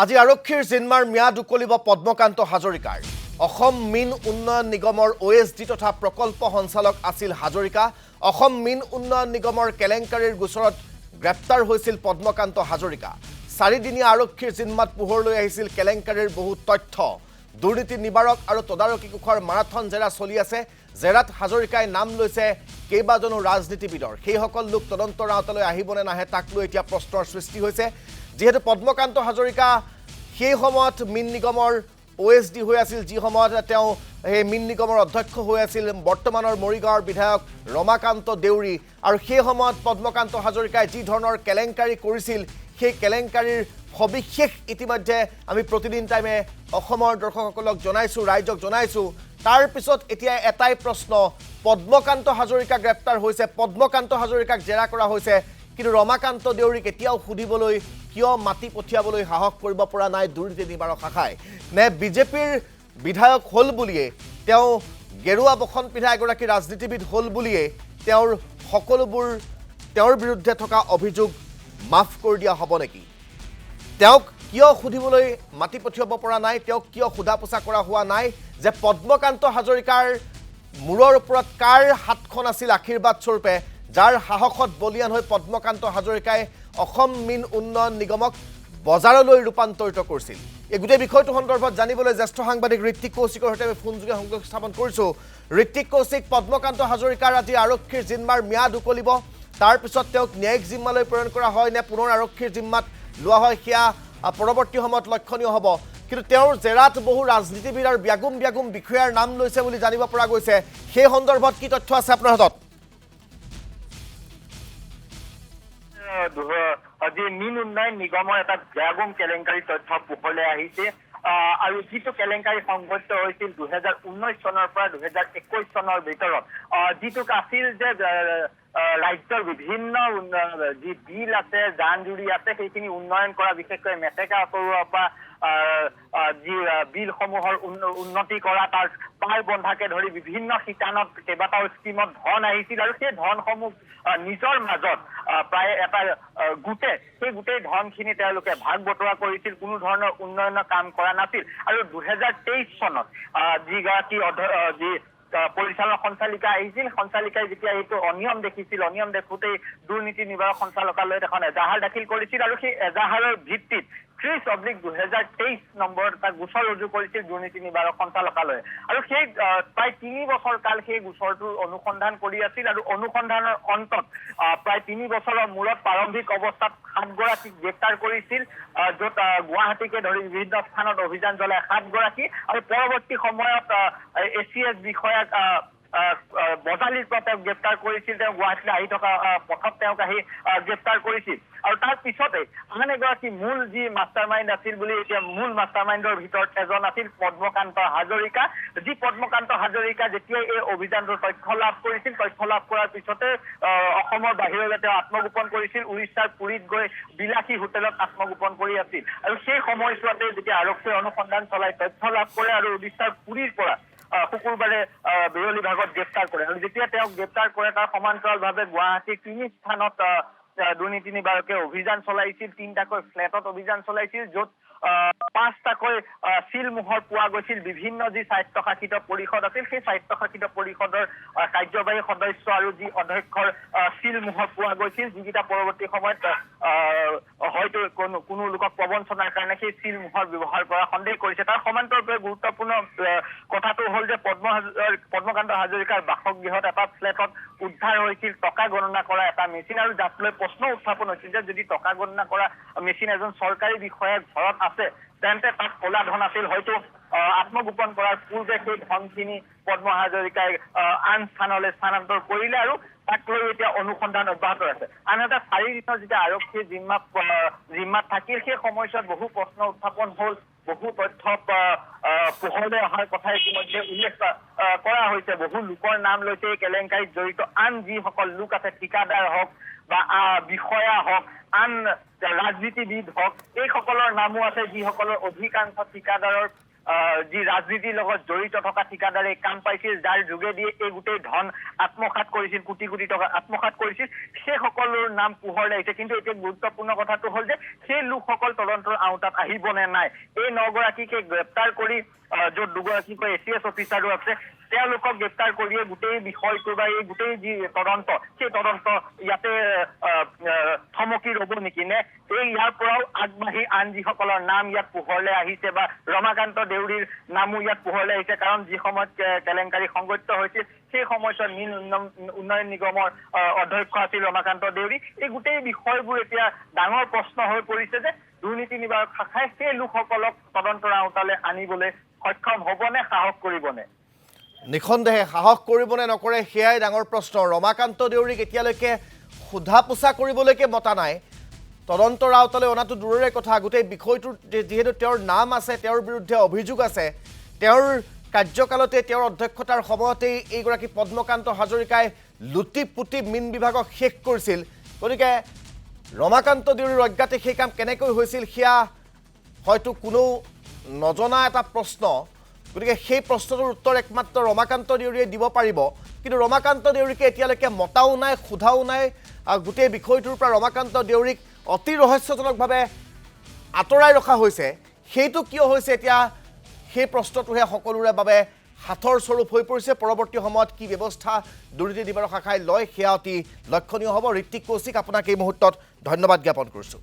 আজি আৰক্ষীৰ জিম্মাৰ ম্যাদ উকলিব পদ্মকান্ত হাজৰিকাৰ অসম মীন উন্নয়ন নিগমৰ OSD তথা প্ৰকল্প সঞ্চালক আছিল হাজৰিকা অসম মীন উন্নয়ন নিগমৰ কেলেংকাৰীৰ গোচৰত গ্ৰেপ্তাৰ হৈছিল পদ্মকান্ত হাজৰিকা চাৰিদিনীয়া আৰক্ষীৰ জিম্মাত পোহৰলৈ আহিছিল কেলেংকাৰীৰ বহু তথ্য দুৰ্নীতি নিবাৰক আৰু তদাৰকী কোষৰ মাৰাথন জেৰা চলি আছে জেৰাত হাজৰিকাই নাম লৈছে কেইবাজনো ৰাজনীতিবিদৰ সেইসকল লোক তদন্তৰ আওতালৈ আহিবনে নাহে তাক লৈ এতিয়া প্ৰশ্নৰ সৃষ্টি হৈছে যেহেতু পদ্মকান্ত হাজৰিকা সেই সময়ত মীন নিগমৰ OSD হৈ আছিল যি সময়ত তেওঁ এই মীন নিগমৰ অধ্যক্ষ হৈ আছিল বৰ্তমানৰ মৰিগাঁৱৰ বিধায়ক ৰমাকান্ত দেউৰী আৰু সেই সময়ত পদ্মকান্ত হাজৰিকাই যি ধৰণৰ কেলেংকাৰী কৰিছিল সেই কেলেংকাৰীৰ সবিশেষ ইতিমধ্যে আমি প্ৰতিদিন টাইমে অসমৰ দৰ্শকসকলক জনাইছো ৰাইজক জনাইছো তাৰ পিছত এতিয়া এটাই প্ৰশ্ন পদ্মকান্ত হাজৰিকা গ্ৰেপ্তাৰ হৈছে পদ্মকান্ত হাজৰিকাক জেৰা কৰা হৈছে কিন্তু ৰমাকান্ত দেউৰীক এতিয়াও সুধিবলৈ কিয় মাটি পঠিয়াবলৈ সাহস কৰিব পৰা নাই দুৰ্নীতি নিবাৰক শাখাই নে বিজেপিৰ বিধায়ক হল বুলিয়ে তেওঁ গেৰুৱা বখন পিন্ধা এগৰাকী ৰাজনীতিবিদ হল বুলিয়ে তেওঁৰ সকলোবোৰ তেওঁৰ বিৰুদ্ধে থকা অভিযোগ মাফ কৰি দিয়া হ'ব নেকি তেওঁক কিয় সুধিবলৈ মাটি পঠিয়াব পৰা নাই তেওঁক কিয় সোধা পোছা কৰা হোৱা নাই যে পদ্মকান্ত হাজৰিকাৰ মূৰৰ ওপৰত কাৰ হাতখন আছিল আশীৰ্বাদ স্বৰূপে যাৰ সাহসত বলিয়ান হৈ পদ্মকান্ত হাজৰিকাই অসম মীন উন্নয়ন নিগমক বজাৰলৈ ৰূপান্তৰিত কৰিছিল এই গোটেই বিষয়টো সন্দৰ্ভত জানিবলৈ জ্যেষ্ঠ সাংবাদিক ঋত্বিক কৌশিকৰ সৈতে আমি ফোনযোগে সংযোগ স্থাপন কৰিছোঁ ঋত্বিক কৌশিক পদ্মকান্ত হাজৰিকাৰ আজি আৰক্ষীৰ জিম্মাৰ ম্যাদ উকলিব তাৰ পিছত তেওঁক ন্যায়িক জিম্মালৈ প্ৰেৰণ কৰা হয় নে পুনৰ আৰক্ষীৰ জিম্মাত লোৱা হয় সেয়া পৰৱৰ্তী সময়ত লক্ষণীয় হ'ব কিন্তু তেওঁৰ জেৰাত বহু ৰাজনীতিবিদ আৰু ব্যাগুম বিষয়াৰ নাম লৈছে বুলি জানিব পৰা গৈছে সেই সন্দৰ্ভত কি তথ্য আছে আপোনাৰ হাতত আজি মীন উন্নয়ন নিগমৰ এটা ব্যাগুম কেলেংকাৰী তথ্য পোহৰলৈ আহিছে আৰু যিটো কেলেংকাৰী সংঘটিত হৈছিল 2019 চনৰ পৰা 2021 চনৰ ভিতৰত যিটো আছিল যে ৰাজ্যৰ বিভিন্ন যি বিল আছে জান জুৰি আছে সেইখিনি উন্নয়ন কৰা বিশেষকৈ মেটেকা আঁতৰোৱাৰ পৰা যি বিলসমূহৰ উন্নতি কৰা তাৰ পাৰ বন্ধাকে ধৰি বিভিন্ন শিতানত কেইবাটাও স্কিমত ধন আহিছিল আৰু সেই ধনসমূহ নিজৰ মাজত প্ৰায় এটা সেই গোটেই ধনখিনি তেওঁলোকে ভাগ বতৰা কৰিছিল কোনো ধৰণৰ উন্নয়নৰ কাম কৰা নাছিল আৰু 2023 চনত যিগৰাকী যি পৰিচালক সঞ্চালিকা আহিছিল সঞ্চালিকাই যেতিয়া এইটো অনিয়ম দেখিছিল অনিয়ম দেখোঁতেই দুৰ্নীতি নিবাৰক সঞ্চালকালয়ত এখন এজাহাৰ দাখিল কৰিছিল আৰু সেই এজাহাৰৰ ভিত্তিত 30/2023 নম্বৰত এটা গোচৰ ৰুজু কৰিছিল দুৰ্নীতি নিবাৰক সঞ্চালকালয়ে আৰু সেই প্ৰায় 3 বছৰ কাল সেই গোচৰটোৰ অনুসন্ধান কৰি আছিল আৰু অনুসন্ধানৰ অন্তত প্ৰায় 3 বছৰৰ মূৰত প্ৰাৰম্ভিক অৱস্থাত 7 গৰাকীক গ্ৰেপ্তাৰ কৰিছিল য'ত গুৱাহাটীকে ধৰি বিভিন্ন স্থানত অভিযান চলাই 7 গৰাকী আৰু পৰৱৰ্তী সময়ত ACS বিষয়াক বজালিৰ পৰা তেওঁক গ্ৰেপ্তাৰ কৰিছিল তেওঁ গুৱাহাটীলৈ আহি থকা পথত তেওঁক আহি গ্ৰেপ্তাৰ কৰিছিল আৰু তাৰ পিছতে আন এগৰাকী মূল যি মাষ্টাৰ মাইণ্ড আছিল বুলি এতিয়া মূল মাষ্টাৰ মাইণ্ডৰ ভিতৰত এজন আছিল পদ্মকান্ত হাজৰিকা যি পদ্মকান্ত হাজৰিকা যেতিয়া এই অভিযানটোৰ তথ্য লাভ কৰিছিল তথ্য লাভ কৰাৰ পিছতে অসমৰ বাহিৰলৈ তেওঁ আত্মগোপন কৰিছিল উৰিষ্যাৰ পুৰীত গৈ বিলাসী হোটেলত আত্মগোপন কৰি আছিল আৰু সেই সময়ছোৱাতে যেতিয়া আৰক্ষীয়ে অনুসন্ধান চলাই তথ্য লাভ কৰে আৰু উৰিষ্যাৰ পুৰীৰ পৰা শুকুৰবাৰে বিৰলি ভাগত গ্ৰেপ্তাৰ কৰে আৰু যেতিয়া তেওঁক গ্ৰেপ্তাৰ কৰে তাৰ সমান্তৰালভাৱে গুৱাহাটীৰ 3 স্থানত দুৰ্নীতি নিবাৰকে অভিযান চলাইছিল 3টাকৈ ফ্লেটত অভিযান চলাইছিল য'ত 5টাকৈ চিলমোহৰ পোৱা গৈছিল বিভিন্ন যি স্বায়ত্তশাসিত পৰিষদ আছিল সেই স্বায়ত্তশাসিত পৰিষদৰ কাৰ্যবাহী সদস্য আৰু যি অধ্যক্ষৰ চিলমোহৰ পোৱা গৈছিল যিকেইটা পৰৱৰ্তী সময়ত হয়তো কোনো লোকক প্ৰবঞ্চনাৰ কাৰণে সেই চিলমোহৰ ব্যৱহাৰ কৰা সন্দেহ কৰিছে তাৰ সমান্তৰালভাৱে গুৰুত্বপূৰ্ণ কথাটো হ'ল যে পদ্মকান্ত হাজৰিকাৰ বাসগৃহত এটা ফ্লেটত উদ্ধাৰ হৈছিল টকা গণনা কৰা এটা মেচিন আৰু যাক লৈ প্ৰশ্ন উত্থাপন হৈছিল যে যদি টকা গণনা কৰা মেচিন এজন চৰকাৰী বিষয়াৰ ঘৰত আছে তেন্তে তাত ক'লা ধন আছিল হয়তো আত্মগোপন কৰাৰ পূৰ্বে সেই ধনখিনি পদ্ম হাজৰিকাই আন স্থানলৈ স্থানান্তৰ কৰিলে আৰু তাক লৈ এতিয়া অনুসন্ধান অব্যাহত আছে আনহাতে 4 দিনৰ যেতিয়া আৰক্ষীৰ জিম্মাত থাকিল সেই সময়ছোৱাত বহু প্ৰশ্ন উত্থাপন হ'ল বহু তথ্য পোহৰলৈ অহাৰ কথা ইতিমধ্যে উল্লেখ কৰা হৈছে বহু লোকৰ নাম লৈছে এই কেলেংকাৰীত জড়িত আন যিসকল লোক আছে ঠিকাদাৰ হওক বা বিষয়া হওক আন ৰাজনীতিবিদ হওক এইসকলৰ নামো আছে যিসকলৰ অধিকাংশ ঠিকাদাৰৰ যি ৰাজনীতিৰ লগত জড়িত থকা ঠিকাদাৰে কাম পাইছিল, যাৰ যোগেদি এই গোটেই ধন আত্মসাৎ কৰিছিল, কোটি কোটি টকা আত্মসাৎ কৰিছিল, সেই সকলৰ নাম পোহৰলৈ আহিছে। কিন্তু এতিয়া গুৰুত্বপূৰ্ণ কথাটো হ'ল যে সেই লোকসকল তদন্তৰ আওতাত আহিবনে নাই। এই 9 গৰাকীকে গ্ৰেপ্তাৰ কৰি য'ত 2 গৰাকীকৈ ACS অফিচাৰো আছে, তেওঁলোকক গ্ৰেপ্তাৰ কৰিয়ে গোটেই বিষয়টো বা এই গোটেই যি তদন্ত, সেই তদন্ত ইয়াতে থমকি ৰ'ব নেকি, নে ইয়াৰ পৰাও আগবাঢ়ি আন যিসকলৰ নাম ইয়াত পোহৰলৈ আহিছে বা ৰমাকান্ত দেউৰীৰ নামো ইয়াত পোহৰলৈ আহিছে। কাৰণ যি সময়ত কেলেংকাৰী সংঘটিত হৈছিল সেই সময়ছোৱাত মীন উন্নয়ন নিগমৰ অধ্যক্ষ আছিল ৰমাকান্ত দেউৰী। এই গোটেই বিষয়বোৰ এতিয়া ডাঙৰ প্ৰশ্ন হৈ পৰিছে যে দুৰ্নীতি নিবাৰক শাখাই সেই লোকসকলক তদন্তৰ আওতালৈ আনিবলৈ সক্ষম হ'বনে, সাহস কৰিবনে? নিঃসন্দেহে সাহস কৰিবনে নকৰে সেয়াই ডাঙৰ প্ৰশ্ন। ৰমাকান্ত দেউৰীক এতিয়ালৈকে সোধা পোছা কৰিবলৈকে মতা নাই, তদন্তৰ আওতালৈ অনাটো দূৰৰে কথা। গোটেই বিষয়টোৰ যিহেতু তেওঁৰ নাম আছে, তেওঁৰ বিৰুদ্ধে অভিযোগ আছে, তেওঁৰ কাৰ্যকালতে তেওঁৰ অধ্যক্ষতাৰ সময়তেই এইগৰাকী পদ্মকান্ত হাজৰিকাই লুটি পুতি মীন বিভাগক শেষ কৰিছিল। গতিকে ৰমাকান্ত দেউৰীৰ অজ্ঞাতে সেই কাম কেনেকৈ হৈছিল সেয়া হয়তো কোনো নজনা এটা প্ৰশ্ন। গতিকে সেই প্ৰশ্নটোৰ উত্তৰ একমাত্ৰ ৰমাকান্ত দেউৰীয়ে দিব পাৰিব। কিন্তু ৰমাকান্ত দেউৰীকে এতিয়ালৈকে মতাও নাই, সোধাও নাই। গোটেই বিষয়টোৰ পৰা ৰমাকান্ত দেউৰীক অতি ৰহস্যজনকভাৱে আঁতৰাই ৰখা হৈছে। সেইটো কিয় হৈছে এতিয়া সেই প্ৰশ্নটোহে সকলোৰে বাবে হাতৰ স্বৰূপ হৈ পৰিছে। পৰৱৰ্তী সময়ত কি ব্যৱস্থা দুৰ্নীতি নিবাৰক শাখাই লয় সেয়া অতি লক্ষণীয় হ'ব। ঋত্বিক কৌশিক, আপোনাক এই মুহূৰ্তত ধন্যবাদ জ্ঞাপন কৰিছোঁ।